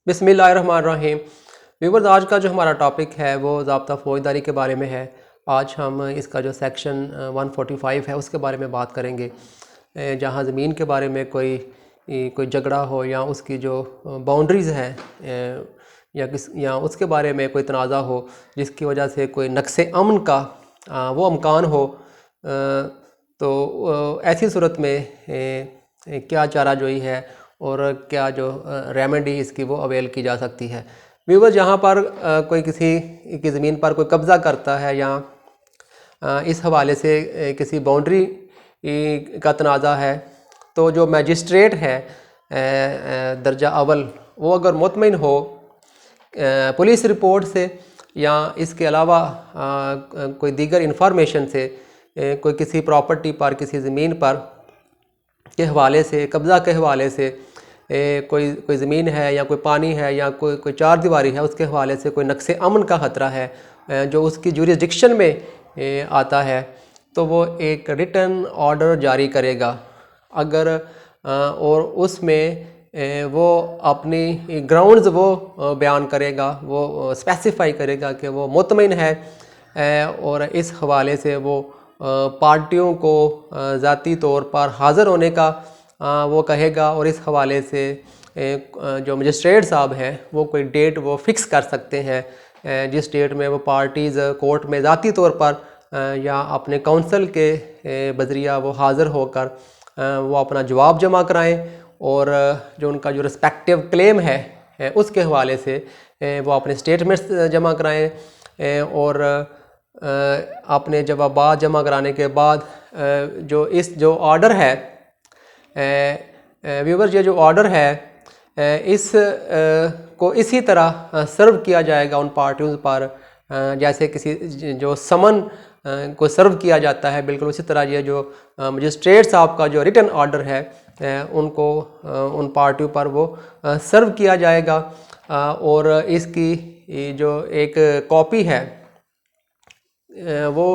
बिस्मिल्लाहिर्रहमानिर्रहीम। व्यूअर्स, आज का जो हमारा टॉपिक है वो ज़ाब्ता फ़ौजदारी के बारे में है। आज हम इसका जो सेक्शन 145 है उसके बारे में बात करेंगे। जहाँ ज़मीन के बारे में कोई झगड़ा हो या उसकी जो बाउंड्रीज़ हैं या उसके बारे में कोई तनाज़ा हो जिसकी वजह से कोई नक्स अमन का वो अमकान हो, तो ऐसी सूरत में क्या चाराजोई है और क्या जो रेमेडी इसकी वो अवेल की जा सकती है। व्यूअर्स, जहाँ पर कोई किसी की ज़मीन पर कोई कब्ज़ा करता है या इस हवाले से किसी बाउंड्री का तनाज़ा है, तो जो मैजिस्ट्रेट है दर्जा अव्वल, वो अगर मुतमिन हो पुलिस रिपोर्ट से या इसके अलावा कोई दीगर इंफॉर्मेशन से, कोई किसी प्रॉपर्टी पर, किसी ज़मीन पर के हवाले से, कब्ज़ा के हवाले से, कोई ज़मीन है या कोई पानी है या कोई चार दीवारी है, उसके हवाले से कोई नक्स अमन का ख़तरा है जो उसकी जुरिसडिक्शन में आता है, तो वो एक रिटन ऑर्डर जारी करेगा। अगर और उसमें वो अपनी ग्राउंड्स वो बयान करेगा, वो स्पेसिफाई करेगा कि वो मुतमिन है, और इस हवाले से वो पार्टियों को ज़ाती तौर पर हाज़िर होने का वो कहेगा, और इस हवाले से जो मजिस्ट्रेट साहब हैं वो कोई डेट वो फ़िक्स कर सकते हैं जिस डेट में वो पार्टीज़ कोर्ट में ज़ाती तौर पर या अपने काउंसिल के बजरिया वो हाज़िर होकर वो अपना जवाब जमा कराएं, और जो उनका जो रिस्पेक्टिव क्लेम है उसके हवाले से वो अपने स्टेटमेंट्स जमा कराएं, और अपने जवाबात जमा कराने के बाद जो ऑर्डर है, व्यूअर्स, ये जो ऑर्डर है इस को इसी तरह सर्व किया जाएगा उन पार्टियों पर जैसे किसी जो समन को सर्व किया जाता है। बिल्कुल उसी तरह ये जो मजिस्ट्रेट साहब का जो रिटन ऑर्डर है उनको उन पार्टियों पर वो सर्व किया जाएगा, और इसकी जो एक कॉपी है वो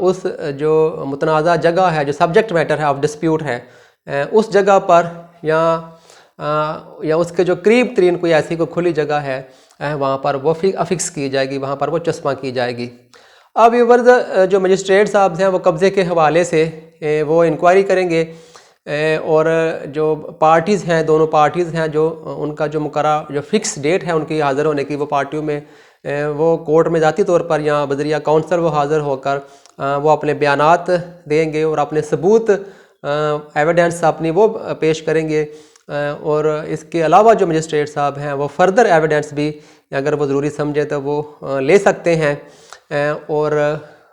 उस जो मुतनाज़ा जगह है, जो सब्जेक्ट मैटर है ऑफ डिस्प्यूट है, उस जगह पर या उसके जो करीब तरीन कोई ऐसी कोई खुली जगह है वहाँ पर वो अफिक्स की जाएगी, वहाँ पर वो चस्पा की जाएगी। अब व्यूअर्स, जो मजिस्ट्रेट साहब हैं वो कब्ज़े के हवाले से वो इंक्वायरी करेंगे, और जो पार्टीज़ हैं, दोनों पार्टीज़ हैं, जो उनका जो मुकर्रर जो फ़िक्स डेट है उनकी हाज़िर होने की, वो पार्टियों में वो कोर्ट में ज़ाती तौर पर या बजरिया काउंसिल वो हाज़िर होकर वो अपने बयानात देंगे और अपने सबूत एविडेंस अपनी वो पेश करेंगे, और इसके अलावा जो मजिस्ट्रेट साहब हैं वो फर्दर एविडेंस भी अगर वो ज़रूरी समझे तो वो ले सकते हैं, और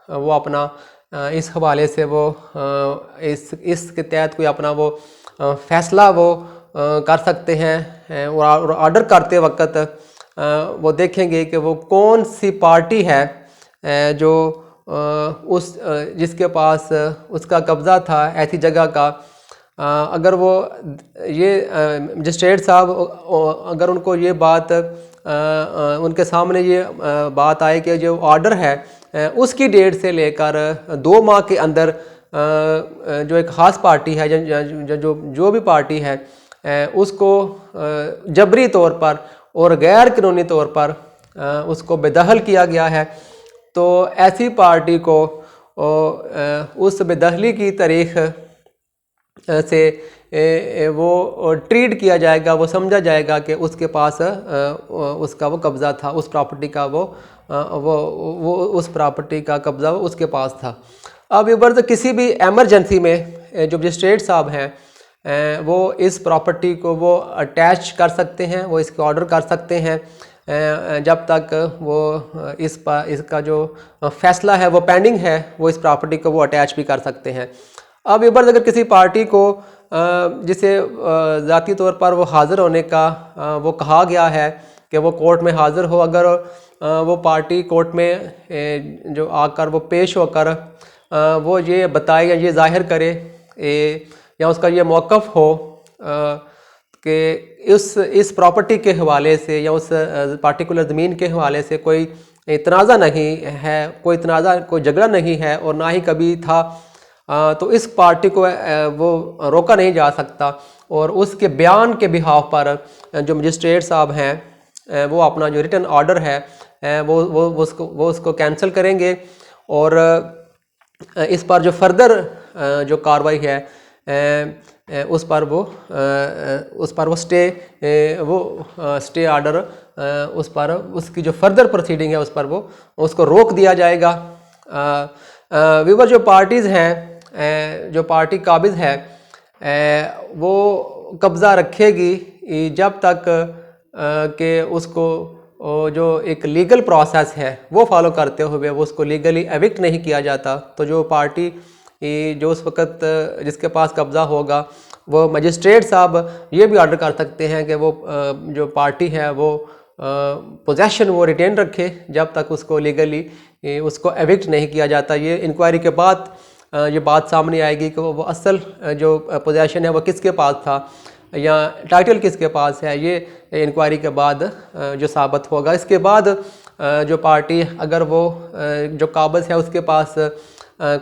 वो अपना इस हवाले से वो इसके तहत कोई अपना वो फ़ैसला वो कर सकते हैं, और ऑर्डर करते वक्त वो देखेंगे कि वो कौन सी पार्टी है जो जिसके पास उसका कब्ज़ा था ऐसी जगह का। अगर वो ये मजिस्ट्रेट साहब अगर उनको ये बात उनके सामने ये बात आए कि जो ऑर्डर है उसकी डेट से लेकर 2 माह के अंदर जो एक ख़ास पार्टी है जो भी पार्टी है उसको जबरी तौर पर और गैर कानूनी तौर पर उसको बेदखल किया गया है, तो ऐसी पार्टी को उस बेदखली की तारीख से वो ट्रीट किया जाएगा, वो समझा जाएगा कि उसके पास उसका वो कब्ज़ा था, उस प्रॉपर्टी का वो उस प्रॉपर्टी का कब्ज़ा उसके पास था। अब व्यूअर्स, किसी भी एमरजेंसी में जो मजिस्ट्रेट साहब हैं वो इस प्रॉपर्टी को वो अटैच कर सकते हैं, वो इसके ऑर्डर कर सकते हैं जब तक वो इसका जो फ़ैसला है वो पेंडिंग है, वो इस प्रॉपर्टी को वो अटैच भी कर सकते हैं। अब व्यूअर्स, अगर किसी पार्टी को जिसे ज़ाती तौर पर वो हाज़िर होने का वो कहा गया है कि वो कोर्ट में हाज़िर हो, अगर वो पार्टी कोर्ट में जो आकर वो पेश होकर वो ये बताए या ये ज़ाहिर करे या उसका ये मौक़िफ़ हो कि इस प्रॉपर्टी के हवाले से या उस पार्टिकुलर ज़मीन के हवाले से कोई तनाज़ा नहीं है, कोई झगड़ा नहीं है और ना ही कभी था, तो इस पार्टी को वो रोका नहीं जा सकता और उसके बयान के बिहाफ पर जो मजिस्ट्रेट साहब हैं वो अपना जो रिटन ऑर्डर है वो उसको कैंसिल करेंगे और इस पर जो फर्दर जो कार्रवाई है उस पर वो स्टे ऑर्डर उस पर उसकी जो फर्दर प्रोसीडिंग है उस पर वो उसको रोक दिया जाएगा। व्यूअर जो पार्टीज़ हैं जो पार्टी काबिज है वो कब्ज़ा रखेगी जब तक कि उसको जो एक लीगल प्रोसेस है वो फॉलो करते हुए वो उसको लीगली एविक्ट नहीं किया जाता। तो जो पार्टी जो उस वक़्त जिसके पास कब्ज़ा होगा वो मजिस्ट्रेट साहब ये भी ऑर्डर कर सकते हैं कि वो जो पार्टी है वो पोजेशन वो रिटेन रखे जब तक उसको लीगली उसको एविक्ट नहीं किया जाता। ये इंक्वायरी के बाद ये बात सामने आएगी कि वो असल जो पोजेशन है वो किसके पास था या टाइटल किसके पास है, ये इंक्वायरी के बाद जो साबित होगा। इसके बाद जो पार्टी अगर वो जो काबिज है उसके पास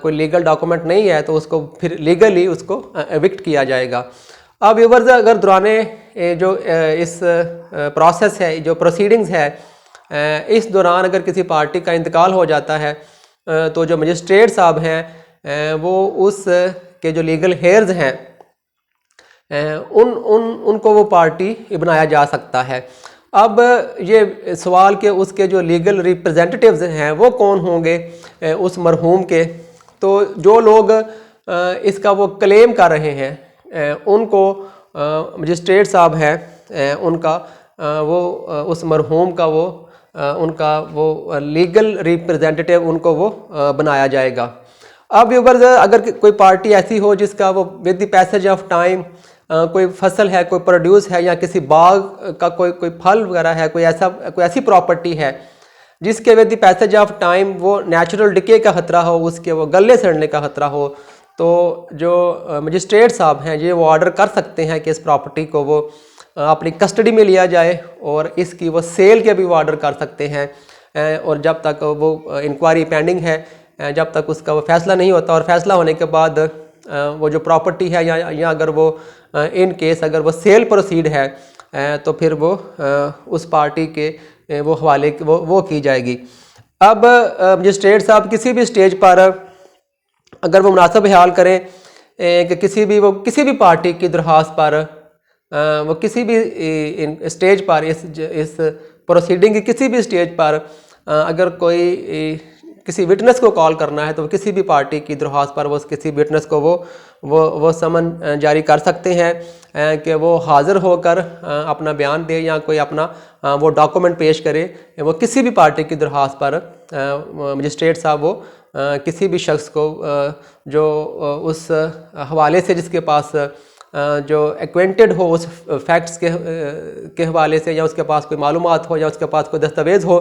कोई लीगल डॉक्यूमेंट नहीं है तो उसको फिर लीगली उसको एविक्ट किया जाएगा। अब व्यूअर्स अगर दौराने जो इस प्रोसेस है जो प्रोसीडिंग्स है इस दौरान अगर किसी पार्टी का इंतकाल हो जाता है तो जो मजिस्ट्रेट साहब हैं वो उस के जो लीगल हेयर्स हैं उनको वो पार्टी बनाया जा सकता है। अब ये सवाल के उसके जो लीगल रिप्रेजेंटेटिव्स हैं वो कौन होंगे उस मरहूम के। तो जो लोग इसका वो क्लेम कर रहे हैं उनको मजिस्ट्रेट साहब हैं उनका वो उस मरहूम का वो उनका वो लीगल रिप्रेजेंटेटिव उनको वो बनाया जाएगा। अब व्यूअर्स अगर कोई पार्टी ऐसी हो जिसका वो with the passage of time कोई फसल है, कोई प्रोड्यूस है या किसी बाग का कोई फल वगैरह है, कोई ऐसी प्रॉपर्टी है जिसके with the passage of time वो नेचुरल डिके का खतरा हो, उसके वो गले सड़ने का खतरा हो, तो जो मजिस्ट्रेट साहब हैं ये वो ऑर्डर कर सकते हैं कि इस प्रॉपर्टी को वो अपनी कस्टडी में लिया जाए और इसकी वो सेल के भी वो ऑर्डर कर सकते हैं। और जब तक वो इंक्वायरी पेंडिंग है जब तक उसका वो फैसला नहीं होता और फैसला होने के बाद वो जो प्रॉपर्टी है या अगर वो इन केस अगर वो सेल प्रोसीड है तो फिर वो उस पार्टी के वो हवाले वो की जाएगी। अब मजिस्ट्रेट साहब किसी भी स्टेज पर अगर वो मुनासिब ख्याल करें कि किसी भी पार्टी की दरख्वास्त पर वो किसी भी स्टेज पर इस प्रोसीडिंग की किसी भी स्टेज पर अगर कोई किसी विटनेस को कॉल करना है तो किसी भी पार्टी की दरख्वास्त पर वो किसी विटनेस को वो समन जारी कर सकते हैं कि वो हाज़िर होकर अपना बयान दे या कोई अपना वो डॉक्यूमेंट पेश करे। वो किसी भी पार्टी की दरख्वास्त पर मजिस्ट्रेट साहब वो किसी भी शख्स को जो उस हवाले से जिसके पास जो एक्वेंटेड हो उस फैक्ट्स के हवाले से या उसके पास कोई मालूमात हो या उसके पास कोई दस्तावेज़ हो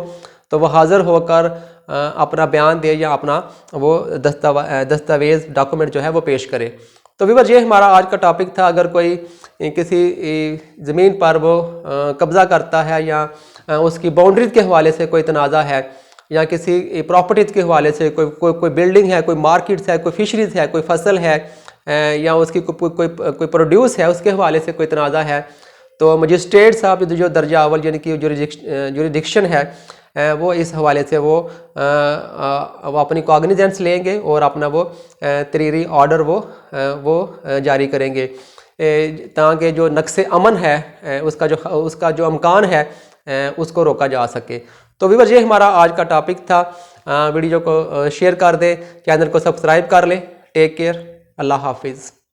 तो वह हाज़िर होकर अपना बयान दे या अपना वो दस्तावेज़ डॉक्यूमेंट जो है वो पेश करे। तो व्यूअर्स ये हमारा आज का टॉपिक था। अगर कोई किसी ज़मीन पर वो कब्ज़ा करता है या उसकी बाउंड्रीज के हवाले से कोई तनाज़ा है या किसी प्रॉपर्टीज़ के हवाले से कोई बिल्डिंग है, कोई मार्केट्स है, कोई फिशरीज़ है, कोई फसल है या उसकी कोई प्रोड्यूस है उसके हवाले से कोई तनाज़ा है तो मजिस्ट्रेट साहब जो दर्जा अव्वल यानी कि जुरिडिक्शन है वो इस हवाले से वो अपनी कॉग्निजेंस लेंगे और अपना वो तहरीरी ऑर्डर वो जारी करेंगे ताकि जो नक्स अमन है उसका जो अमकान है उसको रोका जा सके। तो व्यूअर्स ये हमारा आज का टॉपिक था। वीडियो को शेयर कर दें, चैनल को सब्सक्राइब कर लें। टेक केयर, अल्लाह हाफिज़।